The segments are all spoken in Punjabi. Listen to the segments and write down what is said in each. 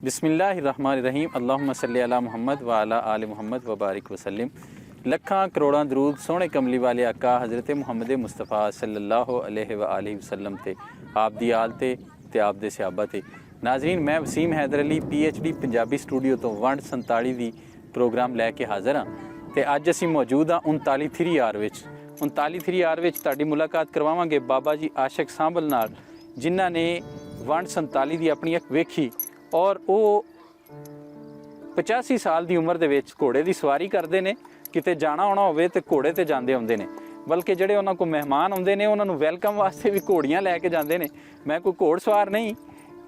बिस्मिल्लाहिर्रहमानिर्रहीम अल्लाहुम्मा सल्ली अला मुहम्मद व अला आले मुहम्मद व बारिक वसल्लम। लखां करोड़ां दरूद सोहने कमली वाले आका हज़रत मुहम्मद मुस्तफ़ा सल्लल्लाहु अलैहि व आलिहि वसल्लम ते आप दी आल ते आप दे सहाबा ते। नाज़रीन, मैं वसीम हैदर अली PhD पंजाबी स्टूडियो तो वंड 47 दी प्रोग्राम लैके हाज़र हाँ। तो अज असी मौजूद हाँ 39 3R विच। 39 3R विच तुहाडी मुलाकात करवावांगे बाबा जी आशिक सांभल नाल, जिन्हां ने वंड 47 दी अपनी अख वेखी और वो 85 साल की उम्र के घोड़े की सवारी करते हैं। किते जाना होना होवे तो घोड़े ते जाते आउंदे ने, बल्कि जेडे उन्होंने को मेहमान आउंदे ने उन्होंने वैलकम वास्ते भी घोड़ियां लैके जाते हैं। मैं कोई घोड़ सवार नहीं,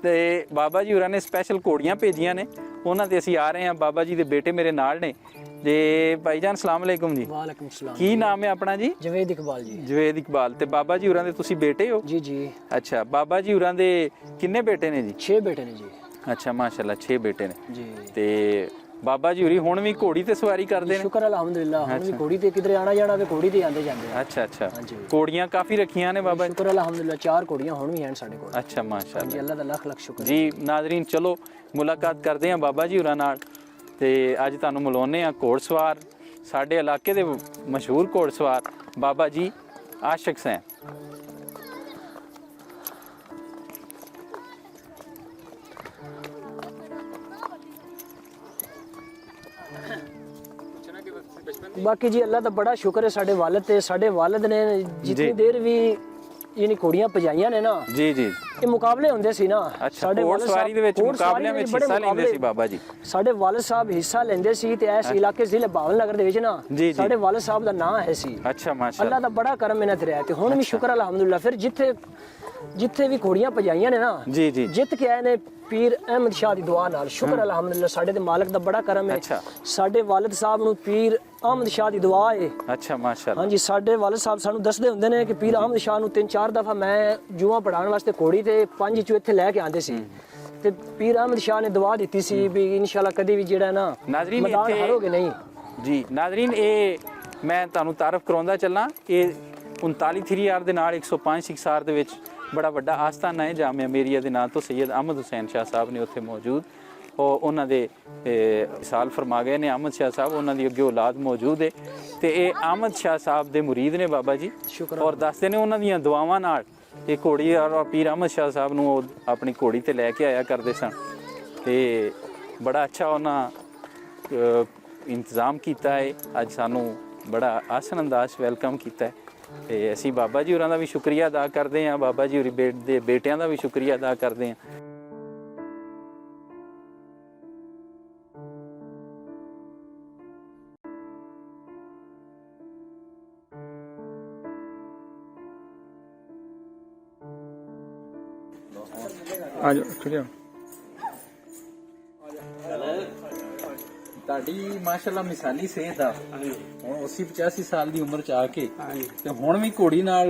तो बाबा जी होरां ने स्पैशल घोड़ियां भेजियां ने, उन्होंने असीं आ रहे हैं। बाबा जी के बेटे मेरे नाल ने। ते भाईजान सलाम अलैकुम जी। वालेकुम सलाम। की नाम है अपना जी? जवेद इकबाल जी। जवेद इकबाल। ते बाबा जी होरां दे तुसीं बेटे हो? जी जी। अच्छा, बाबा जी होरां दे किन्ने बेटे ने जी? 6 बेटे ने जी। अच्छा माशाल्लाह, 6 बेटे ने जी। ते बाबा जी होरी हुण भी घोड़ी ते सवारी करदे ने? शुक्र अल्हम्दुलिल्लाह, हुण भी घोड़ी ते किधरे आना जाना ते घोड़ी ते आंदे जांदे। अच्छा अच्छा। हां जी। घोड़ियां काफी रखियां ने बाबा जी? शुक्र अल्हम्दुलिल्लाह, 4 घोड़ियां हुण भी हैं साडे कोल। अच्छा माशाल्लाह जी, अल्लाह दा लख लख शुक्र जी। नाज़रीन, चलो मुलाकात करते हैं बाबा जी होरां नाल ते अज तुहानूं मिलाउने आ घोड़सवार, साडे इलाके दे मशहूर घोड़सवार बाबा जी आशिक सैन। बाकी जी अल्लाह दा बड़ा शुक्र है साडे वालिद ते। साडे वालिद ने जितनी देर भी यानी घोड़ियां पजाइयां ने ना जी जी, ये मुकाबले हुंदे सी ना। अच्छा, घोड़सवारी दे विच मुकाबले में हिस्सा लेंदे सी बाबा जी? साडे वालिद साहब हिस्सा लेंदे सी ते इस इलाके जिले भावनगर दे विच ना साडे वालिद साहब दा नाम है सी। अच्छा माशाल्लाह, अल्लाह दा बड़ा करम इन्हां ते रहा ते हुण भी शुक्र अल्हम्दुलिल्लाह। फिर जिथे भी घोड़ियां पजाइयां ने ना जी जी, जित के आए ने पीर अहमद शाह दी दुआ नाल। शुक्र अल्हम्दुलिल्लाह, साडे ते मालिक दा बड़ा करम है। अच्छा, साडे वालिद साहब नु पीर अहमद शाह दी दुआ है। अच्छा माशाल्लाह। हां जी, साडे वालिद साहब सानू दसदे हुंदे ने कि पीर अहमद शाह नु 3-4 दफा मैं जुआ पढ़ाने वास्ते घोड़ी ते 5 चो इत्थे लेके आंदे सी ते पीर अहमद शाह ने दुआ दी सी भी इंशाल्लाह कदी भी जेड़ा ना नाज़रीन मैदान हारोगे नहीं जी। नाज़रीन, ये मैं तुहानूं तारफ करवाउंदा चलना, ये 39 3R दे नाल 105 सिक्सार दे विच बड़ा वड्डा आस्थाना है जामिया मेरिया दे नाम तो सैयद अहमद हुसैन शाह साहब ने उत्थे मौजूद और उन्हां दे साल फरमा गए ने अहमद शाह साहब, उन्हां दी अगे औलाद मौजूद है ते ये अहमद शाह साहब दे मुरीद ने बाबा जी। और दसदे ने उन्हां दियां दुआवां नाल ये घोड़ी और पीर अहमद शाह साहब नूं अपनी घोड़ी ते लैके आया करदे सन ते बड़ा अच्छा उन्हां इंतजाम कीता है। अज सानूं बड़ा आसन अंदाज वैलकम कीता है ते असीं बाबा जी होरां दा भी शुक्रिया अदा करदे हां, बाबा जी होरी दे बेटियां दा भी शुक्रिया अदा करदे हां। आ जाओ चलिए। ਤੁਹਾਡੀ ਮਾਸ਼ਾਅੱਲਾ ਮਿਸਾਲੀ ਸਿਹਤ ਆ, ਹੁਣ 80-85 ਸਾਲ ਦੀ ਉਮਰ ਚ ਆ ਕੇ ਤੇ ਹੁਣ ਵੀ ਘੋੜੀ ਨਾਲ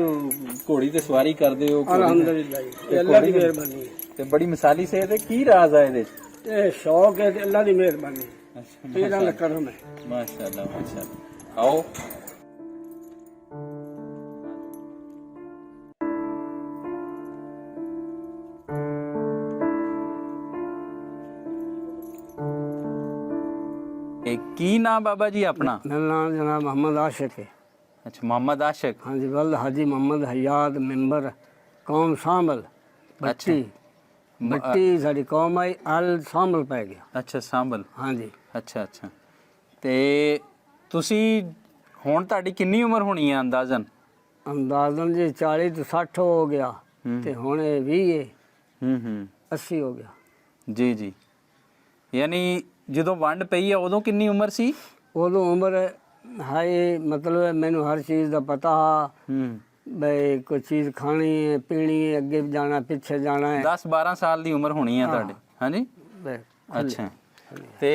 ਘੋੜੀ ਤੇ ਸਵਾਰੀ ਕਰਦੇ ਹੋ? अल्हम्दुलिल्लाह जी, अल्लाह दी मेहरबानी ਤੇ ਬੜੀ ਮਿਸਾਲੀ ਸਿਹਤ ਹੈ। ਕੀ ਰਾਜ਼ ਆ ਇਹਦੇ ਚ? ए शौक है ते अल्लाह दी मेहरबानी। ਅੱਛਾ तेरा करम है। माशाअल्लाह माशाअल्लाह। आओ की नाम बाबा जी अपना? मेरा नाम जनाब मोहम्मद आशिक है। अच्छा, मोहम्मद आशिक। हाँ जी, वल्द हाजी मोहम्मद हयात मेंबर कौम शामिल बट्टी बट्टी साडी कौम आई अल शामिल पै गया। अच्छा शामिल। हाँ जी। अच्छा अच्छा। ते ਤੁਸੀਂ ਹੁਣ ਤੁਹਾਡੀ ਕਿੰਨੀ ਉਮਰ ਹੋਣੀ ਹੈ ਅੰਦਾਜ਼ਨ? अंदाजन जी 40 तो 60 हो गया ते हुण 20 है 80 हो गया। ਜੀ ਜੀ। ਯਾਨੀ ਜਦੋਂ ਵੰਡ ਪਈ ਆ ਉਦੋਂ ਕਿੰਨੀ ਉਮਰ ਸੀ? ਉਦੋਂ ਉਮਰ ਹੈ मतलब मैनू हर चीज़ का पता बई कोई चीज़ खानी है पीनी है अगे जाना पिछे जाना है। 10-12 साल ਦੀ ਉਮਰ ਹੋਣੀ ਆ ਤੁਹਾਡੇ? ਹਾਂਜੀ। ਅੱਛਾ। ਤੇ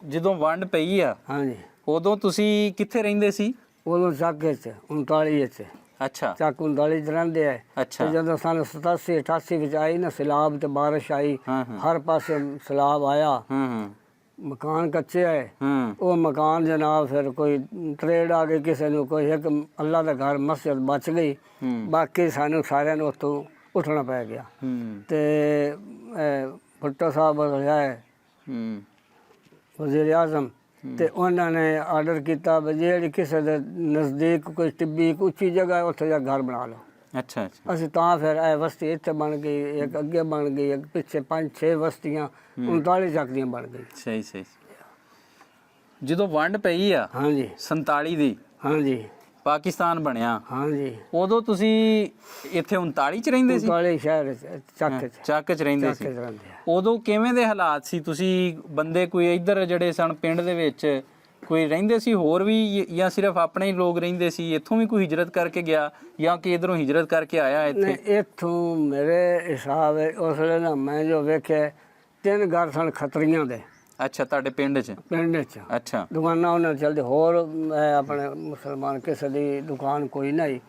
ਜਦੋਂ ਵੰਡ ਪਈ ਆ ਹਾਂਜੀ ਉਦੋਂ ਤੁਸੀਂ ਕਿੱਥੇ ਰਹਿੰਦੇ ਸੀ? ਉਦੋਂ ਚੱਕ 'ਚ 39 'ਚ। ਅੱਛਾ, ਚੱਕ 39 'ਚ ਰਹਿੰਦੇ ਆ। ਅੱਛਾ। ਜਦੋਂ ਸਾਨੂੰ 87-88 ਵਿੱਚ ਆਈ ਨਾ ਸੈਲਾਬ ਤੇ ਬਾਰਿਸ਼ ਆਈ, ਹਰ ਪਾਸੇ ਸੈਲਾਬ ਆਇਆ, मकान कच्चे है, वो मकान जनाब फिर कोई ट्रेड आ गई किसी ने, कोई एक अल्लाह का घर मस्जिद बच गई, बाकी सानू सारे उत्तों उठना पै गया। ते ਭੁੱਟੋ ਸਾਹਿਬ ਰਿਹਾ ਹੈ ਵਜ਼ੀਰ ਆਜ਼ਮ, ਤੇ ਉਹਨਾਂ ਨੇ ਆਰਡਰ ਕੀਤਾ ਵੀ ਜਿਹੜੀ ਕਿਸੇ ਦੇ ਨਜ਼ਦੀਕ ਕੋਈ ਟਿੱਬੀ ਉੱਚੀ ਜਗ੍ਹਾ ਹੈ ਉੱਥੇ ਜਾ ਘਰ ਬਣਾ ਲਓ। ਅੱਛਾ ਅੱਛਾ। ਅਸੀਂ ਤਾਂ ਫਿਰ ਇਹ ਬਸਤੀ ਇੱਥੇ ਬਣ ਗਈ, ਇੱਕ ਅੱਗੇ ਬਣ ਗਈ, ਇੱਕ ਪਿੱਛੇ 5-6 ਬਸਤੀਆਂ 39 ਚੱਕ ਦੀਆਂ ਬਣ ਗਈ। ਸਹੀ ਸਹੀ। ਜਦੋਂ ਵੰਡ ਪਈ ਆ ਹਾਂਜੀ 47 ਦੀ, ਹਾਂਜੀ ਪਾਕਿਸਤਾਨ ਬਣਿਆ, ਹਾਂਜੀ, ਉਦੋਂ ਤੁਸੀਂ ਇੱਥੇ 39 ਚ ਰਹਿੰਦੇ ਸੀ? 39 ਸ਼ਹਿਰ ਚੱਕ ਚੱਕ ਚ ਰਹਿੰਦੇ ਸੀ। ਉਦੋਂ ਕਿਵੇਂ ਦੇ ਹਾਲਾਤ ਸੀ? ਤੁਸੀਂ ਬੰਦੇ ਕੋਈ ਇੱਧਰ ਜਿਹੜੇ ਸਨ ਪਿੰਡ ਦੇ ਵਿੱਚ ਕੋਈ ਰਹਿੰਦੇ ਸੀ ਹੋਰ ਵੀ, ਜਾਂ ਸਿਰਫ ਆਪਣੇ ਹੀ ਲੋਕ ਰਹਿੰਦੇ ਸੀ? ਇੱਥੋਂ ਵੀ ਕੋਈ ਹਿਜਰਤ ਕਰਕੇ ਗਿਆ ਜਾਂ ਕਿ ਇਧਰੋਂ ਹਿਜਰਤ ਕਰਕੇ ਆਇਆ ਇੱਥੇ? ਨਹੀਂ, ਇੱਥੋਂ ਮੇਰੇ ਹਿਸਾਬ ਹੈ ਉਸ ਵੇਲੇ ਨਾ ਮੈਂ ਜੋ ਵੇਖਿਆ 3 ਘਰ ਸਨ ਖੱਤਰੀਆਂ ਦੇ। ਅੱਛਾ, ਤੁਹਾਡੇ ਪਿੰਡ 'ਚ? ਪਿੰਡ 'ਚ। ਅੱਛਾ। ਦੁਕਾਨਾਂ ਉਹਨਾਂ ਚੱਲਦੇ, ਹੋਰ ਆਪਣੇ ਮੁਸਲਮਾਨ ਕਿਸੇ ਦੀ ਦੁਕਾਨ ਕੋਈ ਨਹੀਂ।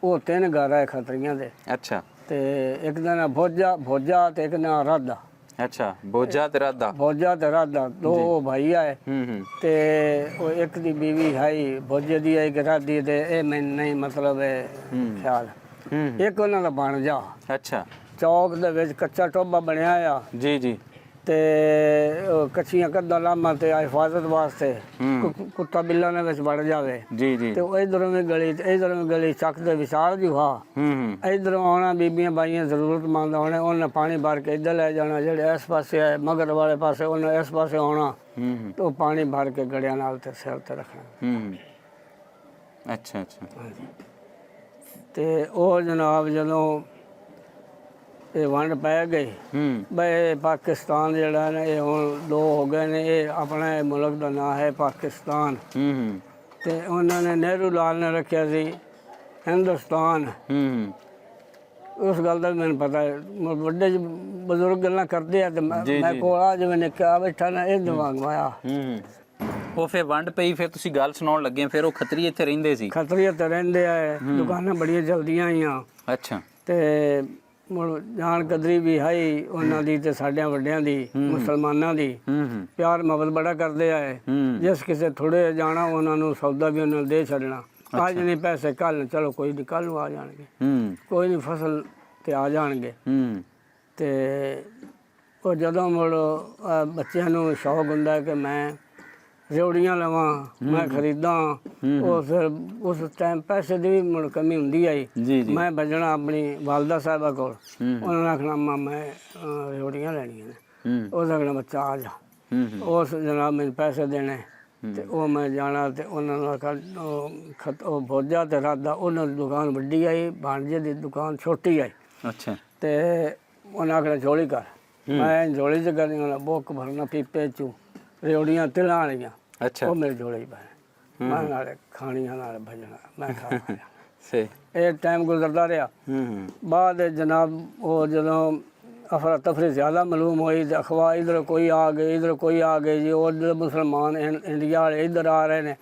ਉਹ 3 ਘਰ ਹੈ ਖੱਤਰੀਆਂ ਦੇ। ਅੱਛਾ। ਤੇ ਇੱਕ ਦਾ ਨਾਂ ਭੋਜਾ ਤੇ ਇੱਕ ਨਾਂ ਰਾਧਾ। ਅੱਛਾ, ਭੋਜਾ ਤੇ ਰਾਧਾ। ਭੋਜਾ ਤੇ ਰਾਧਾ ਦੋ ਭਾਈ ਆਏ, ਤੇ ਉਹ ਇੱਕ ਦੀ ਬੀਵੀ ਹੈ ਭੋਜੇ ਦੀ, ਇੱਕ ਰਾਧੀ ਦੇ। ਇਹ ਮੈਨੂੰ ਨਹੀਂ ਮਤਲਬ ਹੈ ਖਿਆਲ। ਇੱਕ ਉਹਨਾਂ ਦਾ ਬਣ ਜਾ। ਅੱਛਾ। ਚੌਕ ਦੇ ਵਿੱਚ ਕੱਚਾ ਟੋਭਾ ਬਣਿਆ ਆ ਜੀ ਜੀ, ਤੇ ਕੱਚੀਆਂ ਕੰਧਾਂ ਲਾਵਾਂ ਤੇ ਹਿਫਾਜ਼ਤ ਵਾਸਤੇ ਕੁੱਤਾ ਬਿੱਲਾ ਨੇ ਵਿੱਚ ਵੜ ਜਾਵੇ। ਜੀ ਜੀ। ਤੇ ਇਧਰੋਂ ਵੀ ਗਲੀ ਤੇ ਇਧਰੋਂ ਵੀ ਗਲੀ, ਚੱਕ ਦੇ ਵਿਚਾਰ ਦੀ ਵਾ। ਇਧਰੋਂ ਆਉਣਾ ਬੀਬੀਆਂ ਬਾਈਆਂ ਜ਼ਰੂਰਤਮੰਦ ਆਉਣੇ, ਉਹਨਾਂ ਪਾਣੀ ਭਰ ਕੇ ਇੱਧਰ ਲੈ ਜਾਣਾ। ਜਿਹੜੇ ਇਸ ਪਾਸੇ ਆਏ ਮਗਰ ਵਾਲੇ ਪਾਸੇ, ਉਹਨਾਂ ਇਸ ਪਾਸੇ ਆਉਣਾ ਤੇ ਉਹ ਪਾਣੀ ਭਰ ਕੇ ਗੜਿਆਂ ਨਾਲ ਤੇ ਸਿਰ ਤੇ ਰੱਖਣਾ। ਅੱਛਾ ਅੱਛਾ। ਤੇ ਉਹ ਜਨਾਬ ਜਦੋਂ ਇਹ ਵੰਡ ਪੈ ਗਈ ਬਈ ਪਾਕਿਸਤਾਨ ਜਿਹੜਾ ਨੇ ਇਹ ਹੁਣ 2 ਹੋ ਗਏ ਨੇ, ਇਹ ਆਪਣਾ ਮੁਲਕ ਦਾ ਨਾਂ ਹੈ ਪਾਕਿਸਤਾਨ। ਤੇ ਉਹਨਾਂ ਨੇ ਨਹਿਰੂ ਲਾਲ ਨੇ ਰੱਖਿਆ ਸੀ ਹਿੰਦੁਸਤਾਨ। ਉਸ ਗੱਲ ਦਾ ਮੈਨੂੰ ਪਤਾ ਹੈ, ਵੱਡੇ ਬਜ਼ੁਰਗ ਗੱਲਾਂ ਕਰਦੇ ਆ ਤੇ ਮੈਂ ਕੋਲ ਜਿਵੇਂ ਨਿੱਕਾ ਬੈਠਾ ਨਾ ਇਹ ਦਿਮਾਗ ਮਾਇਆ। ਉਹ ਫਿਰ ਵੰਡ ਪਈ, ਫਿਰ ਤੁਸੀਂ ਗੱਲ ਸੁਣਾਉਣ ਲੱਗੇ, ਫਿਰ ਉਹ ਖੱਤਰੀ ਇੱਥੇ ਰਹਿੰਦੇ ਸੀ? ਖੱਤਰੀ ਇੱਥੇ ਰਹਿੰਦੇ ਆ, ਦੁਕਾਨਾਂ ਬੜੀਆਂ ਚਲਦੀਆਂ ਆਈਆਂ। ਅੱਛਾ। ਤੇ ਮੁੜ ਜਾਣ ਕਦਰੀ ਵੀ ਹੈ ਉਹਨਾਂ ਦੀ ਤੇ ਸਾਡਿਆਂ ਵੱਡਿਆਂ ਦੀ, ਮੁਸਲਮਾਨਾਂ ਦੀ। ਪਿਆਰ ਮੁਹੱਬਤ ਬੜਾ ਕਰਦੇ ਆਏ। ਜਿਸ ਕਿਸੇ ਥੋੜੇ ਜਾਣਾ ਉਹਨਾਂ ਨੂੰ ਸੌਦਾ ਵੀ ਉਹਨਾਂ ਨੂੰ ਦੇ ਛੱਡਣਾ। ਅੱਜ ਨਹੀਂ ਪੈਸੇ ਕੱਲ, ਚਲੋ ਕੋਈ ਨਹੀਂ ਕੱਲ ਨੂੰ ਆ ਜਾਣਗੇ, ਕੋਈ ਨਹੀਂ ਫਸਲ ਤੇ ਆ ਜਾਣਗੇ। ਤੇ ਉਹ ਜਦੋਂ ਮੁੜ ਬੱਚਿਆਂ ਨੂੰ ਸ਼ੌਕ ਹੁੰਦਾ ਕਿ ਮੈਂ ਰਿਉੜੀਆਂ ਲਵਾਂ, ਮੈਂ ਖਰੀਦਾਂ, ਉਹ ਫਿਰ ਉਸ ਟਾਈਮ ਪੈਸੇ ਦੀ ਵੀ ਮੁੜ ਕਮੀ ਹੁੰਦੀ ਆਈ। ਮੈਂ ਭੱਜਣਾ ਆਪਣੀ ਵਾਲਦਾ ਸਾਹਿਬਾ ਕੋਲ, ਉਹਨਾਂ ਨੇ ਆਖਣਾ ਮੈਂ ਰਿਉੜੀਆਂ ਲੈਣੀਆਂ ਨੇ। ਉਹ ਆਖਣਾ ਬੱਚਾ ਆ ਜਾ, ਉਸ ਜਨਾਬ ਮੈਨੂੰ ਪੈਸੇ ਦੇਣੇ। ਤੇ ਉਹ ਮੈਂ ਜਾਣਾ ਤੇ ਉਹਨਾਂ ਨੂੰ ਆਖਾ ਉਹ ਭੋਜਾ ਤੇ ਰਾਧਾ, ਉਹਨਾਂ ਦੀ ਦੁਕਾਨ ਵੱਡੀ ਆਈ, ਭਾਣਜੇ ਦੀ ਦੁਕਾਨ ਛੋਟੀ ਆਈ। ਅੱਛਾ। ਤੇ ਉਹਨਾਂ ਆਖਣਾ ਝੋਲੀ ਕਰ, ਮੈਂ ਝੋਲੀ 'ਚ ਕਰਨੀ, ਉਹਨਾਂ ਬੁੱਕ ਭਰਨਾ ਪੀਪੇ 'ਚੋਂ ਰਿਉੜੀਆਂ ਤਿਲਾਂ ਵਾਲੀਆਂ। ਅੱਛਾ। ਉਹ ਮੇਰੇ ਝੋਲੇ 'ਚ ਪੈ, ਮੈਂ ਨਾਲੇ ਖਾਣੀਆਂ ਨਾਲ ਭਜਣਾ, ਮੈਂ ਖਾ ਸਹੀ। ਇਹ ਟਾਈਮ ਗੁਜ਼ਰਦਾ ਰਿਹਾ। ਬਾਅਦ ਜਨਾਬ ਉਹ ਜਦੋਂ ਅਫਰਾ ਤਫਰੀ ਜ਼ਿਆਦਾ ਮਾਲੂਮ ਹੋਈ ਤੇ ਅਖਬਾਰ ਇੱਧਰ ਕੋਈ ਆ ਗਏ, ਇੱਧਰ ਕੋਈ ਆ ਗਏ ਜੀ। ਉਹ ਮੁਸਲਮਾਨ ਇੰਡੀਆ ਵਾਲੇ ਇੱਧਰ ਆ ਰਹੇ ਨੇ,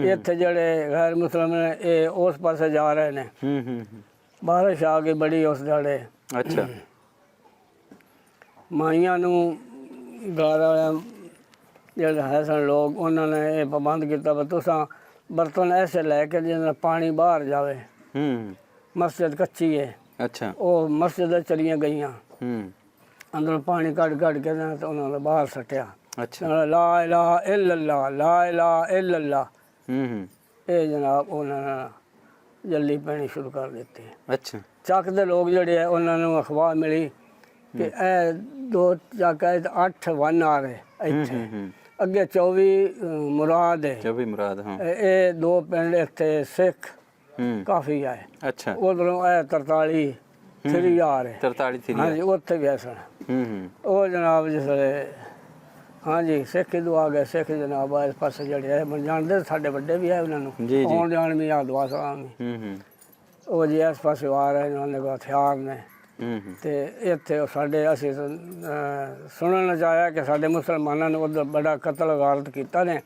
ਇੱਥੇ ਜਿਹੜੇ ਗੈਰ ਮੁਸਲਮਾਨ ਨੇ ਇਹ ਉਸ ਪਾਸੇ ਜਾ ਰਹੇ ਨੇ। ਬਾਰਿਸ਼ ਆ ਗਈ ਬੜੀ ਉਸ ਦਿਹਾੜੇ। ਅੱਛਾ। ਮਾਈਆਂ ਨੂੰ ਘਰ ਵਾਲਿਆਂ ਜਿਹੜੇ ਹੈ ਸਨ ਲੋਕ, ਉਹਨਾਂ ਨੇ ਇਹ ਪ੍ਰਬੰਧ ਕੀਤਾ ਵੀ ਤੁਸੀਂ ਬਰਤਨ ਐਸੇ ਲੈ ਕੇ ਜਿਹਦੇ ਨਾਲ ਪਾਣੀ ਬਾਹਰ ਜਾਵੇ। ਮਸਜਿਦ ਕੱਚੀ ਹੈ। ਅੱਛਾ। ਉਹ ਮਸਜਿਦ ਚਲੀਆਂ ਗਈਆਂ, ਅੰਦਰੋਂ ਪਾਣੀ ਕੱਢ ਕੱਢ ਕੇ ਤੇ ਉਹਨਾਂ ਨੇ ਬਾਹਰ ਸੱਟਿਆ। ਅੱਛਾ। ਲਾ ਇਲਾਹਾ ਇਲੱਲਾਹ, ਲਾ ਇਲਾਹਾ ਇਲੱਲਾਹ। ਇਹ ਜਨਾਬ ਉਹਨਾਂ ਨੇ ਜਲਦੀ ਪੈਣੀ ਸ਼ੁਰੂ ਕਰ ਦਿੱਤੀ। ਅੱਛਾ। ਚੱਕ ਦੇ ਲੋਕ ਜਿਹੜੇ ਆ ਉਹਨਾਂ ਨੂੰ ਅਖਬਾਰ ਮਿਲੀ ਕਿ ਇਹ 2 ਚੱਕ 8 ਵੰਨ ਆ ਰਹੇ ਇੱਥੇ, ਅੱਗੇ 24 ਮੁਰਾਦ ਹੈ। 24 ਮੁਰਾਦ, ਹਾਂ। ਇਹ 2 ਪਿੰਡ ਇੱਥੇ ਸਿੱਖ ਕਾਫੀ ਆਏ। ਅੱਛਾ। ਉਧਰੋਂ ਇਹ 43 ਥਰੀ ਆ ਰਹੇ। 43 ਥਰੀ, ਹਾਂਜੀ, ਉੱਥੇ ਵੀ ਸਨ। ਉਹ ਜਨਾਬ ਜਿਸ ਵੇਲੇ ਹਾਂਜੀ ਸਿੱਖ ਹਿੰਦੂ ਆ ਗਏ, ਸਿੱਖ ਜਨਾਬ ਇਸ ਪਾਸੇ ਜਿਹੜੇ ਹੈ ਜਾਣਦੇ, ਸਾਡੇ ਵੱਡੇ ਵੀ ਹੈ, ਉਹਨਾਂ ਨੂੰ ਆਉਣ ਜਾਣ ਵੀ ਆ ਦੁਆ ਸਲਾਮ ਵੀ। ਉਹ ਜੀ ਇਸ ਪਾਸੇ ਆ ਰਹੇ ਨੇ, ਉਹਨਾਂ ਕੋਲ ਹਥਿਆਰ ਨੇ। ਤੇ ਇੱਥੇ ਸਾਡੇ ਅਸੀਂ ਸੁਣਨ ਚ ਆਇਆ ਕਿ ਸਾਡੇ ਮੁਸਲਮਾਨਾਂ ਨੇ ਉੱਧਰ ਬੜਾ ਕਤਲ ਗਾਰਤ ਕੀਤਾ ਨੇ,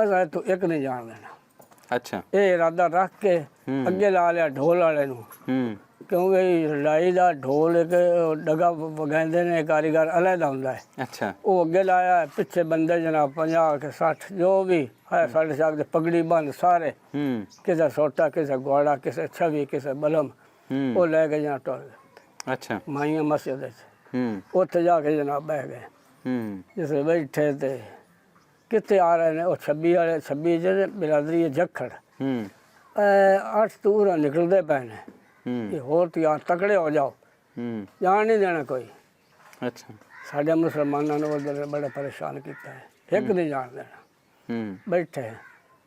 ਅਸੀਂ ਇੱਥੋਂ ਇੱਕ ਨਹੀਂ ਜਾਣ ਦੇਣਾ। ਅੱਛਾ। ਇਹ ਇਰਾਦਾ ਰੱਖ ਕੇ ਅੱਗੇ ਲਾ ਲਿਆ ਢੋਲ ਵਾਲੇ ਨੂੰ, ਕਿਉਂਕਿ ਲੜਾਈ ਦਾ ਢੋਲ ਇੱਕ ਡਗਾ ਵਗਾਉਂਦੇ ਨੇ, ਕਾਰੀਗਰ ਅਲੱਗਾ ਹੁੰਦਾ ਹੈ। ਅੱਛਾ। ਉਹ ਅੱਗੇ ਲਾਇਆ, ਪਿੱਛੇ ਬੰਦੇ ਜਨਾਬ 50 ਕੇ 60 ਜੋ ਵੀ ਹੈ ਸਾਡੇ ਸਕਦੇ, ਪਗੜੀ ਬੰਦ ਸਾਰੇ, ਕਿਸੇ ਸੋਟਾ, ਕਿਸੇ ਗੋੜਾ, ਕਿਸੇ ਛਵੀ, ਕਿਸੇ ਬਲਮ, ਉਹ ਲੈ ਕੇ ਜਾਂ ਟੁਰ ਗਏ। ਅੱਛਾ। ਮਾਈਆਂ ਮਸਜਿਦ ਉੱਥੇ ਜਾ ਕੇ ਜਨਾਬ ਬਹਿ ਗਏ। ਜਿਸ ਵੇਲੇ ਬੈਠੇ ਤੇ ਕਿੱਥੇ ਆ ਰਹੇ ਨੇ ਉਹ 26 ਵਾਲੇ 26 ਜਿਹੜੇ ਬਿਰਾਦਰੀ ਹੈ ਜੱਖੜ 8 ਤੂਰ ਨਿਕਲਦੇ ਪਏ ਨੇ ਇਹ ਹੋਰ ਤਿਆਰ ਤਕੜੇ ਹੋ ਜਾਓ ਜਾਣ ਨਹੀਂ ਦੇਣਾ ਕੋਈ। ਅੱਛਾ ਸਾਡੇ ਮੁਸਲਮਾਨਾਂ ਨੂੰ ਉਧਰ ਬੜਾ ਪਰੇਸ਼ਾਨ ਕੀਤਾ ਹੈ, ਇੱਕ ਨਹੀਂ ਜਾਣ ਦੇਣਾ। ਬੈਠੇ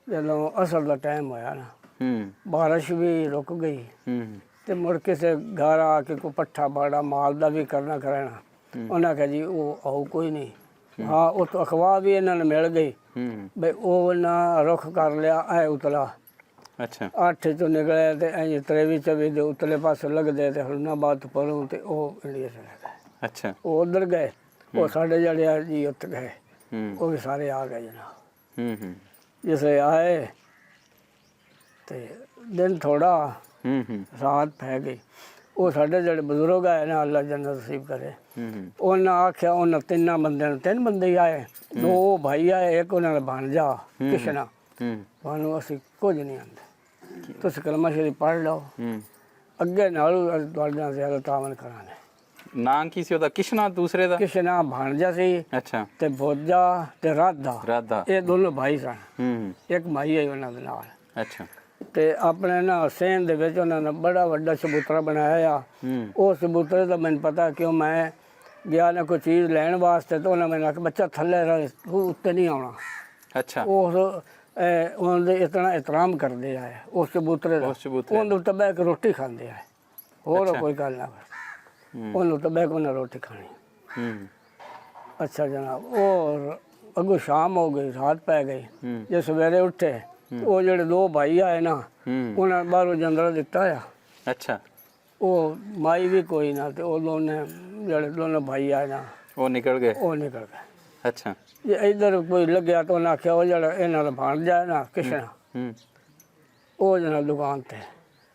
ਜਦੋਂ ਅਸਰ ਦਾ ਟਾਈਮ ਹੋਇਆ ਨਾ ਬਾਰਿਸ਼ ਵੀ ਰੁਕ ਗਈ ਤੇ ਮੁੜ ਕਿਸੇ ਘਰ ਆ ਕੇ ਕੋਈ ਪੱਠਾ ਬਾੜਾ ਮਾਲ ਦਾ ਵੀ ਕਰਨਾ ਕਰਾਣਾ। ਉਹਨਾਂ ਕਹੇ ਜੀ ਉਹ ਆਉ ਕੋਈ ਨਹੀਂ। ਹਾਂ ਉਹ ਤੋਂ ਅਖਵਾ ਵੀ ਇਹਨਾਂ ਨੂੰ ਮਿਲ ਗਈ ਬਈ ਉਹ ਨਾ ਰੁੱਖ ਕਰ ਲਿਆ ਐ ਉਤਲਾ। ਅੱਛਾ 8 ਤੋਂ ਨਿਕਲੇ ਤੇ ਐਂ 23 24 ਦੇ ਉਤਲੇ ਪਾਸੇ ਲੱਗਦੇ ਤੇ ਹੁਰਨਾਬਾਦ ਪਰੋਂ ਤੇ ਉਹ ਇੰਡੀਆ ਚਲੇ ਗਏ। ਅੱਛਾ ਉਹ ਉਧਰ ਗਏ। ਉਹ ਸਾਡੇ ਜਿਹੜੇ ਆ ਜੀ ਉੱਥੇ ਗਏ ਉਹ ਵੀ ਸਾਰੇ ਆ ਗਏ ਜਨਾਬ। ਜਿਸੇ ਆਏ ਤੇ ਦਿਨ ਥੋੜਾ ਰਾਤ ਪੈ ਗਈ। ਉਹ ਸਾਡੇ ਜਿਹੜੇ ਬਜ਼ੁਰਗ ਆਏ ਨਾ ਅੱਲਾ ਜੰਨਤ ਨਸੀਬ ਕਰੇ ਉਹਨਾਂ ਆਖਿਆ ਉਹਨਾਂ ਤਿੰਨਾਂ ਬੰਦਿਆਂ ਨੂੰ 3 ਬੰਦੇ ਹੀ ਆਏ, 2 ਭਾਈ ਆਏ, ਇੱਕ ਉਹਨਾਂ ਦਾ ਭਾਣਜਾ ਕਿਸ਼ਨਾ। ਸਾਨੂੰ ਅਸੀਂ ਕੁਝ ਨਹੀਂ ਆਉਂਦੇ, ਤੁਸੀਂ ਕਲਮਾ ਸ਼ਰੀਫ ਪੜ੍ਹ ਲਓ ਅੱਗੇ ਨਾਲ ਤੁਹਾਡੇ ਨਾਲ ਜ਼ਿਆਦਾ ਤਾਵਨ ਕਰਾਂਗੇ। ਨਾਂ ਕੀ ਸੀ ਉਹਦਾ? ਕਿਸ਼ਨਾ ਦੂਸਰੇ ਦਾ? ਕਿਸ਼ਨਾ ਭਾਣਜਾ ਸੀ। ਅੱਛਾ ਤੇ ਭੋਜਾ ਤੇ ਰਾਧਾ ਇਹ ਦੋਨੋਂ ਭਾਈ ਸਨ। ਇੱਕ ਮਾਈ ਆਈ ਉਹਨਾਂ ਦੇ ਨਾਲ। ਅੱਛਾ ਤੇ ਆਪਣੇ ਨਾ ਹੁਸੈਨ ਦੇ ਵਿੱਚ ਉਹਨਾਂ ਨੇ ਬੜਾ ਵੱਡਾ ਚਬੂਤਰਾ ਬਣਾਇਆ ਆ। ਉਹ ਚਬੂਤਰੇ ਦਾ ਮੈਨੂੰ ਪਤਾ ਕਿਉਂ ਮੈਂ ਗਿਆ ਨਾ ਕੋਈ ਚੀਜ਼ ਲੈਣ ਵਾਸਤੇ ਤਾਂ ਉਹਨਾਂ ਮੈਨੂੰ ਆਖਿਆ ਬੱਚਾ ਥੱਲੇ ਰਹੇ ਤੂੰ ਉੱਤੇ ਨਹੀਂ ਆਉਣਾ। ਅੱਛਾ ਉਹਨਾਂ ਦੇ ਇਤਨਾ ਇਤਰਾਮ ਕਰਦੇ ਆਏ ਉਸ ਚਬੂਤਰੇ ਦਾ। ਉਹਦੇ ਉੱਤੇ ਬਹਿ ਕੇ ਰੋਟੀ ਖਾਂਦੇ ਆਏ, ਹੋਰ ਕੋਈ ਗੱਲ ਨਾ ਉਹਨੂੰ ਉੱਤੇ ਬਹਿ ਕੇ ਉਹਨਾਂ ਰੋਟੀ ਖਾਣੀ। ਅੱਛਾ ਜਨਾਬ ਉਹ ਅੱਗੋਂ ਸ਼ਾਮ ਹੋ ਗਈ, ਰਾਤ ਪੈ ਗਈ। ਜੇ ਸਵੇਰੇ ਉੱਠੇ ਉਹ ਜਿਹੜੇ 2 ਭਾਈ ਆਏ ਨਾ ਉਹਨਾਂ ਬਾਹਰੋਂ ਜੰਦਰਾ ਦਿੱਤਾ ਆ। ਅੱਛਾ ਉਹ ਮਾਈ ਵੀ ਕੋਈ ਨਾ ਤੇ ਉਹ ਜਿਹੜੇ ਦੋਨੋਂ ਭਾਈ ਆਏ ਨਾ ਉਹ ਨਿਕਲ ਗਏ। ਅੱਛਾ ਜੇ ਇੱਧਰ ਕੋਈ ਲੱਗਿਆ ਤਾਂ ਉਹਨੇ ਆਖਿਆ ਉਹ ਜਿਹੜਾ ਇਹਨਾਂ ਦਾ ਭਾਣਜਾ ਨਾ ਕਿਸ਼ਨਾ ਉਹ ਜਨਾ ਦੁਕਾਨ ਤੇ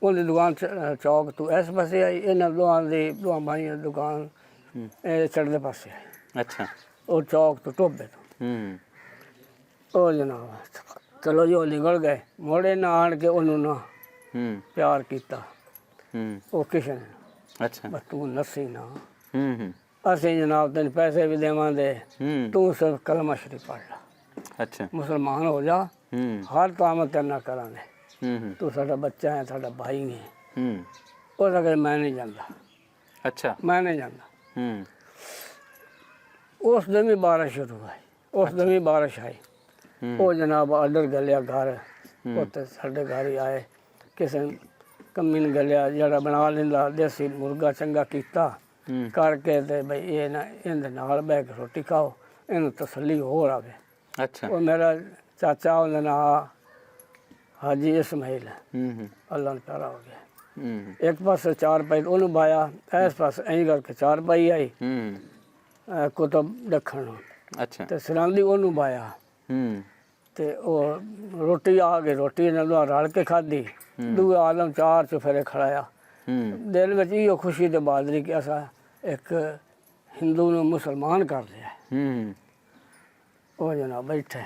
ਉਹਦੀ ਦੁਕਾਨ ਚੌਕ ਤੋਂ ਇਸ ਪਾਸੇ ਆਈ, ਇਹਨਾਂ ਦੋਹਾਂ ਭਾਈਆਂ ਦੀ ਦੁਕਾਨ ਇਹ ਚੜ੍ਹਦੇ ਪਾਸੇ ਆਈ। ਅੱਛਾ ਉਹ ਚੌਕ ਤੋਂ ਟੋਬੇ ਤੋਂ ਉਹ ਜਨਾਬ ਚਲੋ ਜੀ ਉਹ ਨਿਕਲ ਗਏ। ਮੋੜੇ ਨਾ ਆਣ ਕੇ ਉਹਨੂੰ ਨਾ ਪਿਆਰ ਕੀਤਾ ਉਹ ਕਿਸ਼ਨ। ਅੱਛਾ ਬਸ ਤੂੰ ਨੱਸੀ ਨਾ ਅਸੀਂ ਜਨਾਬ ਤੈਨੂੰ ਪੈਸੇ ਵੀ ਦੇਵਾਂਗੇ ਤੂੰ ਸਿਰਫ ਕਲਮਾ ਸ਼ਰੀਫ ਪੜ੍ਹ ਲਾ। ਅੱਛਾ ਮੁਸਲਮਾਨ ਹੋ ਜਾ ਹਰ ਤਾਮਤ ਤੇਰੇ ਕਰਾਂਗੇ। ਤੂੰ ਸਾਡਾ ਬੱਚਾ ਹੈ, ਸਾਡਾ ਭਾਈ ਹੈ। ਉਹ ਕਹਿੰਦਾ ਮੈਂ ਨਹੀਂ ਜਾਂਦਾ। ਅੱਛਾ ਮੈਂ ਨਹੀਂ ਜਾਂਦਾ। ਉਸ ਦਿਨ ਵੀ ਬਾਰਿਸ਼ ਸ਼ੁਰੂ ਹੋਈ, ਉਸ ਦਿਨ ਵੀ ਬਾਰਿਸ਼ ਆਈ। ਉਹ ਜਨਾਬ ਆਰਡਰ ਗਲਿਆ ਘਰ ਉੱਥੇ ਸਾਡੇ ਘਰ ਹੀ ਆਏ। ਕਿਸੇ ਕੰਮੀ ਨੇ ਗਲਿਆ ਜਿਹੜਾ ਬਣਾ ਲੈਂਦਾ ਦੇਸੀ ਮੁਰਗਾ ਚੰਗਾ ਕੀਤਾ ਕਰਕੇ ਤੇ ਬਈ ਇਹ ਨਾ ਇਹਦੇ ਨਾਲ ਬਹਿ ਕੇ ਰੋਟੀ ਖਾਓ, ਇਹਨੂੰ ਤਸੱਲੀ ਹੋਰ ਆਵੇ। ਅੱਛਾ ਉਹ ਮੇਰਾ ਚਾਚਾ ਉਹਦਾ ਨਾਂ ਹਾਜੀ ਇਸਮਾਈਲ ਅੱਲਾ ਨੂੰ ਪਿਆਰਾ ਹੋ ਗਿਆ। ਇੱਕ ਪਾਸੇ 4 ਪਾਈ ਉਹਨੂੰ ਬਾਇਆ, ਇਸ ਪਾਸੇ ਐਂ ਕਰਕੇ 4 ਪਾਈ ਆਈ ਕੁਤਬ ਦੱਖਣ ਨੂੰ। ਅੱਛਾ ਤੇ ਸਰਾਂਦੀ ਉਹਨੂੰ ਬਾਇਆ ਤੇ ਉਹ ਰੋਟੀ ਆ ਗਈ। ਰੋਟੀ ਇਹਨਾਂ ਨੂੰ ਰਲ ਕੇ ਖਾਧੀ। ਦੂਏ ਆਲਮ 4 ਚੁਫੇਰੇ ਖੜਾਇਆ। ਦਿਲ ਵਿੱਚ ਇਹੋ ਖੁਸ਼ੀ ਤੇ ਬਾਦਰੀ ਕਿ ਅਸਾਂ ਇੱਕ ਹਿੰਦੂ ਨੂੰ ਮੁਸਲਮਾਨ ਕਰ ਲਿਆ। ਉਹ ਜਨਾਬ ਬੈਠੇ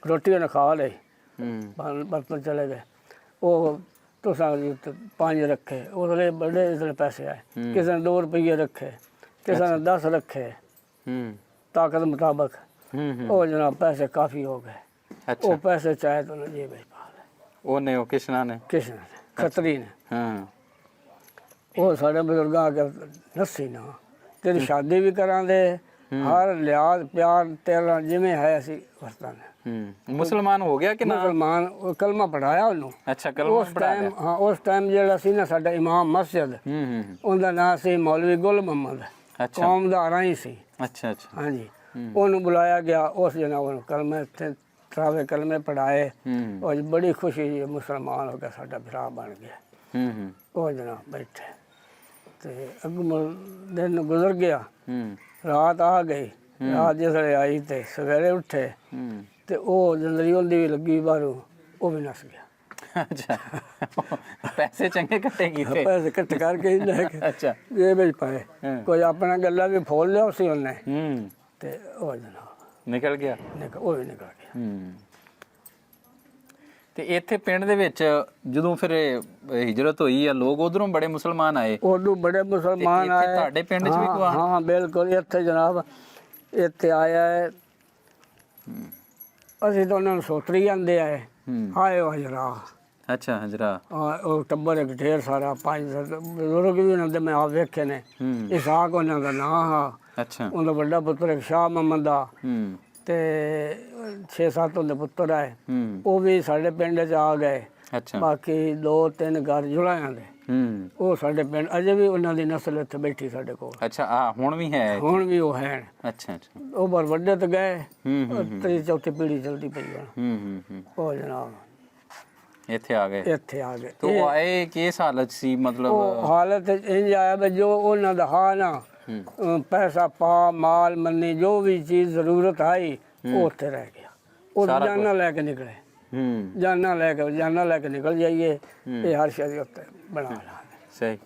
ਰੋਟੀ ਉਹਨੇ ਖਾ ਲਈ, ਬਰਤਨ ਚਲੇ ਗਏ। ਉਹ ਤੁਸਾਂ 5 ਰੱਖੇ, ਉਹਦੇ ਬੜੇ ਇਸਲੇ ਪੈਸੇ ਆਏ। ਕਿਸੇ ਨੇ 2 ਰੁਪਏ ਰੱਖੇ, ਕਿਸੇ ਨੇ 10 ਰੱਖੇ ਤਾਕਤ ਮੁਤਾਬਕ। ਉਹ ਜਨਾਬ ਪੈਸੇ ਕਾਫੀ ਹੋ ਗਏ। ਉਹ ਪੈਸੇ ਚਾहे तो जेब में पा ले। ਉਹਨੇ ਉਹ ਕਿਸ਼ਨਾ ਨੇ ਖੱਤਰੀ ਨੇ ਉਹ ਸਾਡੇ ਬਜ਼ੁਰਗਾਂ ਆ ਕੇ ਨੱਸੀ ਨਾ ਤੇਰੀ ਸ਼ਾਦੀ ਵੀ ਕਰਾਂਗੇ, ਹਰ ਲਿਆਜ਼ ਪਿਆਰ ਤੇਰਾ ਜਿਵੇਂ ਹੈ ਅਸੀਂ ਵਰਤਾਂਗੇ। ਮੁਸਲਮਾਨ ਹੋ ਗਿਆ ਕਿ ਨਾ? ਮੁਸਲਮਾਨ ਉਹ ਕਲਮਾ ਪੜਾਇਆ ਉਹਨੂੰ। ਅੱਛਾ ਕਲਮਾ ਪੜਾਇਆ। ਹਾਂ ਉਸ ਟਾਈਮ ਜਿਹੜਾ ਸੀ ਨਾ ਸਾਡਾ ਇਮਾਮ ਮਸਜਿਦ ਉਹਦਾ ਨਾਂ ਸੀ ਮੌਲਵੀ ਗੁਲ ਮੁਹੰਮਦ। ਕੌਮ ਦਾ ਰਾਈ ਸੀ। ਅੱਛਾ ਅੱਛਾ ਹਾਂਜੀ ਉਹਨੂੰ ਬੁਲਾਇਆ ਗਿਆ। ਉਸ ਜਨਾਬ ਨੂੰ ਕਲਮੇ ਇੱਥੇ ਤਰਾਵੇ ਕਲਮੇ ਪੜਾਏ। ਉਹ ਬੜੀ ਖੁਸ਼ੀ ਜੀ ਮੁਸਲਮਾਨ ਹੋ ਗਿਆ, ਸਾਡਾ ਭਰਾ ਬਣ ਗਿਆ। ਉਹ ਜਨਾਬ ਬੈਠੇ ਤੇ ਅੱਗੋਂ ਦਿਨ ਗੁਜ਼ਰ ਗਿਆ। ਰਾਤ ਆ ਗਈ। ਰਾਤ ਜਿਸ ਵੇਲੇ ਆਈ ਤੇ ਸਵੇਰੇ ਉੱਠੇ ਤੇ ਉਹ ਜੰਦਰੀ ਉਹਦੀ ਵੀ ਲੱਗੀ ਬਾਹਰੋਂ, ਉਹ ਵੀ ਨੱਸ ਗਿਆ। ਅੱਛਾ ਪੈਸੇ ਚੰਗੇ ਇਕੱਠੇ ਕੀਤੇ? ਪੈਸੇ ਇਕੱਠੇ ਕਰਕੇ ਲੈ ਕੇ ਅੱਛਾ ਜੇਬ ਵਿੱਚ ਪਾਏ। ਕੋਈ ਆਪਣਾ ਗੱਲਾਂ ਵੀ ਫੋਲ ਲਿਆ ਸੀ ਉਹਨੇ ਤੇ ਉਹ ਜਨਾਬ ਨਿਕਲ ਗਿਆ। ਉਹ ਵੀ ਨਿਕਲ ਗਿਆ। ਤੇ ਇੱਥੇ ਪਿੰਡ ਦੇ ਵਿੱਚ ਜਦੋਂ ਫਿਰ ਹਿਜਰਤ ਹੋਈ ਆ ਲੋਕ ਉਧਰੋਂ ਬੜੇ ਮੁਸਲਮਾਨ ਆਏ, ਉਦੋਂ ਬੜੇ ਮੁਸਲਮਾਨ ਇੱਥੇ ਆਏ। ਤੁਹਾਡੇ ਪਿੰਡ 'ਚ ਵੀ ਕੋਈ ਹਾਂ ਹਾਂ ਬਿਲਕੁਲ ਇੱਥੇ ਜਨਾਬ ਇੱਥੇ ਆਇਆ ਹੈ। ਅਸੀਂ ਤਾਂ ਉਹਨਾਂ ਨੂੰ ਸੋਤਰੀ ਜਾਂਦੇ ਆਏ ਆਏ ਉਹ ਹਜਰਾ। ਅੱਛਾ ਹਜਰਾ। ਉਹ ਟੱਬਰ ਇੱਕ ਢੇਰ ਸਾਰਾ 5 ਬਜ਼ੁਰਗ ਵੀ ਉਹਨਾਂ ਦੇ ਮੈਂ ਆਪ ਵੇਖੇ ਨੇ। ਇਸਾਕ ਉਹਨਾਂ ਦਾ ਨਾਂ ਹਾਂ। ਅੱਛਾ। ਉਹਦਾ ਵੱਡਾ ਪੁੱਤਰ ਇੱਕ ਸ਼ਾਹ ਮੁਹੰਮਦ ਦਾ ਤੇ 6-7 ਉਹਦੇ ਪੁੱਤਰ ਆਏ, ਉਹ ਵੀ ਸਾਡੇ ਪਿੰਡ 'ਚ ਆ ਗਏ। ਅੱਛਾ। ਬਾਕੀ 2-3 ਘਰ ਜੁੜਾਇਆਂ ਦੇ ਉਹ ਸਾਡੇ ਪਿੰਡ ਅਜੇ ਵੀ ਉਹਨਾਂ ਦੀ ਨਸਲ ਇੱਥੇ ਬੈਠੀ ਸਾਡੇ ਕੋਲ। ਅੱਛਾ ਆ ਹੁਣ ਵੀ ਹੈ? ਹੁਣ ਵੀ ਉਹ ਹੈ। ਅੱਛਾ ਅੱਛਾ। ਉਹ ਬਰ ਵੱਡੇ ਤੇ ਗਏ, 3-4 ਪੀੜ੍ਹੀ ਚਲਦੀ ਪਈ ਹੁਣ। ਉਹ ਜਨਾਬ ਇੱਥੇ ਆ ਗਏ। ਇੱਥੇ ਆ ਗਏ। ਤੇ ਉਹ ਆਏ ਕਿਸ ਹਾਲਤ ਸੀ? ਮਤਲਬ ਉਹ ਹਾਲਤ ਇੰਜ ਆਇਆ ਵੀ ਜੋ ਉਹਨਾਂ ਦਾ ਹਾਂ ਨਾ ਪੈਸਾ ਪਾ ਮਾਲ ਮੰਨੀ ਜੋ ਵੀ ਚੀਜ਼ ਜ਼ਰੂਰਤ ਆਈ ਉਹ ਉੱਥੇ ਰਹਿ ਗਿਆ। ਉਹ ਜਾਨਾਂ ਲੈ ਕੇ ਨਿਕਲੇ। ਜਾਨਾਂ ਲੈ ਕੇ ਨਿਕਲ ਜਾਈਏ ਇਹ ਹਰ ਸ਼ੈ ਉੱਤੇ ਬਣਾ ਲਾ। ਸਹੀ।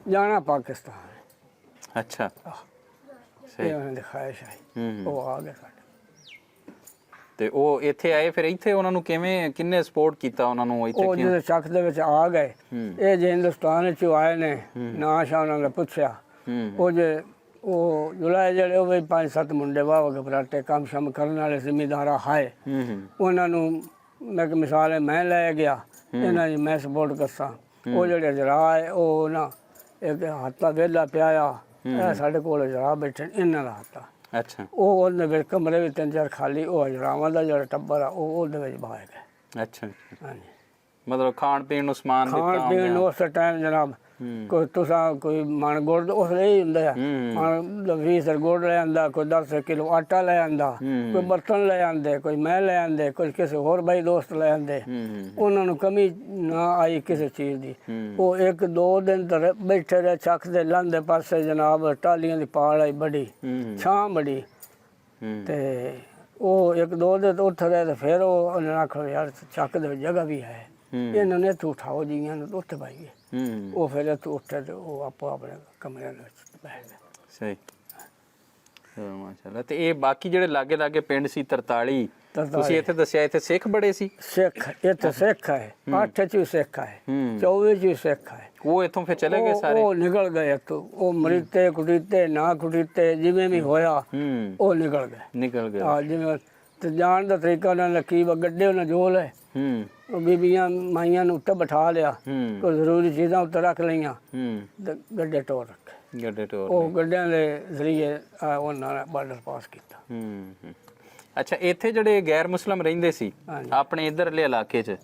ਜਾਣਾ ਪਾਕਿਸਤਾਨ। ਅੱਛਾ। ਸਹੀ। ਉਹਨਾਂ ਦੀ ਖਾਹਿਸ਼ ਆਈ ਉਹ ਆ ਗਏ ਸਾਡੇ। ਤੇ ਉਹ ਇੱਥੇ ਆਏ ਫਿਰ ਇੱਥੇ ਉਹਨਾਂ ਨੂੰ ਕਿੰਨੇ ਸਪੋਰਟ ਕੀਤਾ ਉਹਨਾਂ ਨੂੰ ਇੱਥੇ? ਉਹ ਜਦੋਂ ਚੱਕ ਦੇ ਵਿੱਚ ਆ ਗਏ ਇਹ ਜੇ ਹਿੰਦੁਸਤਾਨ ਚ ਆਏ ਨੇ ਨਾ ਸ਼ਾ ਉਹਨਾਂ ਨੇ ਪੁੱਛਿਆ। ਉਹ ਜੇ ਉਹ ਜੁਲਾਏ ਜਿਹੜੇ ਉਹ ਵੀ 5-7 ਮੁੰਡੇ ਵਾਹ ਘਬਰਾਟੇ ਕੰਮ ਸ਼ਮ ਕਰਨ ਵਾਲੇ ਜ਼ਿਮੀਦਾਰਾ ਹਾਏ ਉਹਨਾਂ ਨੂੰ ਮੈਂ ਕਿ ਮਿਸਾਲ ਹੈ ਮੈਂ ਲੈ ਗਿਆ ਇਹਨਾਂ ਦੀ ਮੈਂ ਸਪੋਰਟ ਕਰਸਾਂ। ਉਹ ਜਿਹੜੇ ਜਰਾ ਹੈ ਉਹ ਨਾ ਇੱਕ ਹੱਥਾ ਵਿਹਲਾ ਪਿਆ ਇਹ ਸਾਡੇ ਕੋਲ ਜਰਾ ਬੈਠੇ ਇਹਨਾਂ ਦਾ ਹੱਥਾ। ਅੱਛਾ। ਉਹ ਉਹਦੇ ਵਿੱਚ ਕਮਰੇ ਵਿੱਚ 3-4 ਖਾਲੀ ਉਹ ਹਜਰਾਵਾਂ ਦਾ ਜਿਹੜਾ ਟੱਬਰ ਆ ਉਹ ਉਹਦੇ ਵਿੱਚ ਬਾਹਰ ਗਏ। ਅੱਛਾ। ਹਾਂਜੀ। ਮਤਲਬ ਖਾਣ ਪੀਣ ਨੂੰ ਸਮਾਨ ਖਾਣ ਪੀਣ ਨੂੰ ਉਸ ਟਾਈਮ ਜਨਾਬ ਕੋਈ ਤੁਸਾਂ ਕੋਈ ਮਣ ਗੁੜ ਉਸ ਲਈ ਹੀ ਹੁੰਦਾ ਮਣ 20 ਗੁੜ ਲੈ ਆਂਦਾ, ਕੋਈ 10 ਕਿਲੋ ਆਟਾ ਲੈ ਆਂਦਾ, ਕੋਈ ਬਰਤਨ ਲੈ ਆਂਦੇ, ਕੋਈ ਮੈਂ ਲੈ ਆਂਦੇ, ਕੋਈ ਕਿਸੇ ਹੋਰ ਬਾਈ ਦੋਸਤ ਲੈ ਆਂਦੇ। ਉਹਨਾਂ ਨੂੰ ਕਮੀ ਨਾ ਆਈ ਕਿਸੇ ਚੀਜ਼ ਦੀ। ਉਹ 1-2 ਦਿਨ ਤੱਕ ਬੈਠੇ ਰਹੇ ਚੱਕ ਦੇ ਲਾਂਦੇ ਪਾਸੇ ਜਨਾਬ ਟਾਲੀਆਂ ਦੀ ਪਾਲ ਆਈ ਬੜੀ ਛਾਂ ਬੜੀ ਤੇ ਉਹ 1-2 ਦਿਨ ਉੱਥੇ ਰਹੇ ਤੇ ਫਿਰ ਉਹਨੇ ਆਖਿਆ ਯਾਰ ਚੱਕ ਦੇ ਜਗ੍ਹਾ ਵੀ ਹੈ ਇਹਨਾਂ ਨੇ ਇੱਥੇ ਉਠਾਓ ਜੀਆਂ ਨੂੰ ਉੱਥੇ ਪਾਈਏ। ਉਹ ਫਿਰ ਇੱਥੇ ਉੱਠੇ ਤੇ ਉਹ ਆਪੋ ਆਪਣੇ ਕਮਰੇ ਵਿੱਚ ਬਹਿ ਗਏ। ਸਹੀ। ਮਾਸ਼ਾਅੱਲਾ। ਤੇ ਇਹ ਬਾਕੀ ਜਿਹੜੇ ਲਾਗੇ ਪਿੰਡ ਸੀ 43 ਤੁਸੀਂ ਇੱਥੇ ਦੱਸਿਆ ਇੱਥੇ ਸਿੱਖ ਬੜੇ ਸੀ? ਸਿੱਖ ਇੱਥੇ ਸਿੱਖ ਹੈ 8 ਚ ਵੀ ਸਿੱਖ ਹੈ 24 ਚ ਵੀ ਸਿੱਖ ਹੈ। ਉਹ ਇੱਥੋਂ ਫਿਰ ਚਲੇ ਗਏ ਸਾਰੇ? ਉਹ ਨਿਕਲ ਗਏ ਇੱਥੋਂ। ਉਹ ਮਰੀਤੇ ਕੁੜੀਤੇ ਨਾ ਕੁੜੀਤੇ ਜਿਵੇਂ ਵੀ ਹੋਇਆ ਉਹ ਨਿਕਲ ਗਏ। ਹਾਂ ਜਿਵੇਂ ਤੇ ਜਾਣ ਦਾ ਤਰੀਕਾ ਉਹਨਾਂ ਨੇ ਕੀ ਗੱਡੇ ਉਹਨਾਂ ਜੋਲ ਹੈ ਉਹ ਬੀਬੀਆਂ ਮਾਈਆਂ ਨੂੰ ਉੱਤੇ ਬਿਠਾ ਲਿਆ ਕੋਈ ਜ਼ਰੂਰੀ ਚੀਜ਼ਾਂ ਉੱਤੇ ਰੱਖ ਲਈਆਂ ਤੇ ਗੱਡੇ ਟੋਰ ਰੱਖੇ। ਉਹ ਗੱਡਿਆਂ ਦੇ ਜ਼ਰੀਏ ਉਹਨਾਂ ਨੇ ਬਾਰਡਰ ਪਾਸ ਕੀਤਾ। ਅੱਛਾ। ਇੱਥੇ ਜਿਹੜੇ ਗੈਰ ਮੁਸਲਮ ਰਹਿੰਦੇ ਸੀ ਆਪਣੇ ਇਧਰਲੇ ਇਲਾਕੇ 'ਚ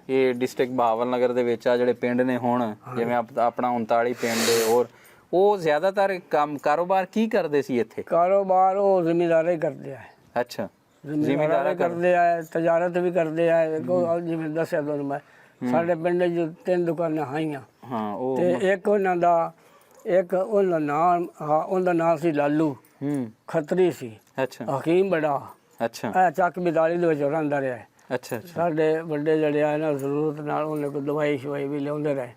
ਇਹ ਡਿਸਟ੍ਰਿਕਟ ਬਹਾਵਲ ਨਗਰ ਦੇ ਵਿੱਚ ਆ ਜਿਹੜੇ ਪਿੰਡ ਨੇ ਹੁਣ ਜਿਵੇਂ ਆਪਣਾ 39 ਪਿੰਡ ਦੇ ਹੋਰ ਉਹ ਜ਼ਿਆਦਾਤਰ ਕਾਰੋਬਾਰ ਕੀ ਕਰਦੇ ਸੀ ਇੱਥੇ? ਕਾਰੋਬਾਰ ਉਹ ਜ਼ਿਮੀਦਾਰੀ ਕਰਦੇ ਆ। ਅੱਛਾ। ਜ਼ਿਮੀਦਾਰ ਕਰਦੇ ਆ ਤਜਾਰਤ ਵੀ ਕਰਦੇ ਆ। ਜਿਵੇਂ ਦੱਸਿਆ ਤੁਹਾਨੂੰ ਮੈਂ ਸਾਡੇ ਪਿੰਡ 'ਚ 3 ਦੁਕਾਨਾਂ ਹਾਈਆਂ ਤੇ ਇੱਕ ਉਹਨਾਂ ਦਾ ਉਹਦਾ ਨਾਂ ਸੀ ਲਾਲੂ ਖੱਤਰੀ ਸੀ। ਅੱਛਾ। ਹਕੀਮ ਬੜਾ। ਅੱਛਾ। ਚੱਕ ਬਿਦਾਲੀ ਦੇ ਵਿੱਚ ਰਹਿੰਦਾ ਰਿਹਾ। ਅੱਛਾ। ਸਾਡੇ ਵੱਡੇ ਜਿਹੜੇ ਆ ਨਾ ਜ਼ਰੂਰਤ ਨਾਲ ਉਹਨੇ ਕੋਈ ਦਵਾਈ ਸ਼ਵਾਈ ਵੀ ਲਿਆਉਂਦੇ ਰਹੇ।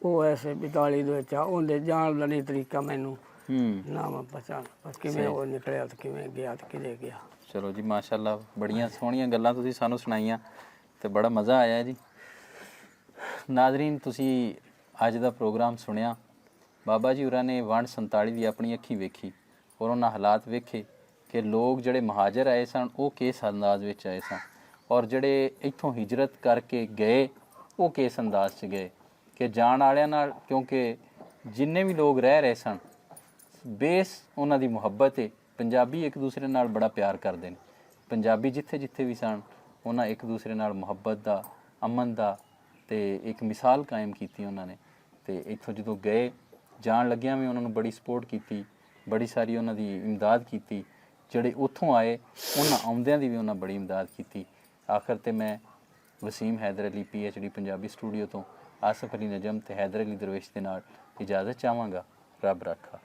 ਉਹ ਐਸੇ ਬਿਦਾਲੀ ਦੇ ਵਿੱਚ ਆ ਉਹਦੇ ਜਾਣ ਦਾ ਨਹੀਂ ਤਰੀਕਾ ਮੈਨੂੰ ਨਾ ਮੈਂ ਪਛਾਣ ਕਿਵੇਂ ਉਹ ਨਿਕਲਿਆ ਤੇ ਕਿਵੇਂ ਗਿਆ ਤੇ ਕਿਤੇ ਗਿਆ। ਚਲੋ ਜੀ ਮਾਸ਼ਾਅੱਲਾ ਬੜੀਆਂ ਸੋਹਣੀਆਂ ਗੱਲਾਂ ਤੁਸੀਂ ਸਾਨੂੰ ਸੁਣਾਈਆਂ ਤੇ ਬੜਾ ਮਜ਼ਾ ਆਇਆ ਜੀ। ਨਾਜ਼ਰੀਨ ਤੁਸੀਂ ਅੱਜ ਦਾ ਪ੍ਰੋਗਰਾਮ ਸੁਣਿਆ। ਬਾਬਾ ਜੀ ਹੋਰਾਂ ਨੇ ਵੰਡ 47 ਦੀ ਆਪਣੀ ਅੱਖੀ ਵੇਖੀ ਔਰ ਉਹਨਾਂ ਹਾਲਾਤ ਵੇਖੇ ਕਿ ਲੋਕ ਜਿਹੜੇ ਮਹਾਜਰ ਆਏ ਸਨ ਉਹ ਕਿਸ ਅੰਦਾਜ਼ ਵਿੱਚ ਆਏ ਸਨ ਔਰ ਜਿਹੜੇ ਇੱਥੋਂ ਹਿਜਰਤ ਕਰਕੇ ਗਏ ਉਹ ਕਿਸ ਅੰਦਾਜ਼ 'ਚ ਗਏ ਕਿ ਜਾਣ ਵਾਲਿਆਂ ਨਾਲ ਕਿਉਂਕਿ ਜਿੰਨੇ ਵੀ ਲੋਕ ਰਹਿ ਰਹੇ ਸਨ ਬੇਸ ਉਹਨਾਂ ਦੀ ਮੁਹੱਬਤ ਹੈ। ਪੰਜਾਬੀ ਇੱਕ ਦੂਸਰੇ ਨਾਲ ਬੜਾ ਪਿਆਰ ਕਰਦੇ ਨੇ। ਪੰਜਾਬੀ ਜਿੱਥੇ ਜਿੱਥੇ ਵੀ ਸਨ ਉਹਨਾਂ ਇੱਕ ਦੂਸਰੇ ਨਾਲ ਮੁਹੱਬਤ ਦਾ ਅਮਨ ਦਾ ਤੇ ਇੱਕ ਮਿਸਾਲ ਕਾਇਮ ਕੀਤੀ ਉਹਨਾਂ ਨੇ। ਤੇ ਇੱਥੋਂ ਜਦੋਂ ਗਏ ਜਾਣ ਲੱਗਿਆਂ ਵੀ ਉਹਨਾਂ ਨੂੰ ਬੜੀ ਸਪੋਰਟ ਕੀਤੀ, ਬੜੀ ਸਾਰੀ ਉਹਨਾਂ ਦੀ ਇਮਦਾਦ ਕੀਤੀ। ਜਿਹੜੇ ਉੱਥੋਂ ਆਏ ਉਹਨਾਂ ਆਉਂਦਿਆਂ ਦੀ ਵੀ ਉਹਨਾਂ ਬੜੀ ਇਮਦਾਦ ਕੀਤੀ। ਆਖਰ ਤੇ ਮੈਂ ਵਸੀਮ ਹੈਦਰ ਅਲੀ PhD ਪੰਜਾਬੀ ਸਟੂਡੀਓ ਤੋਂ ਆਸਫ ਅਲੀ ਨਜਮ ਤੇ ਹੈਦਰ ਅਲੀ ਦਰਵੇਸ਼ ਦੇ ਨਾਲ ਇਜਾਜ਼ਤ ਚਾਹਾਂਗਾ। ਰੱਬ ਰਾਖਾ।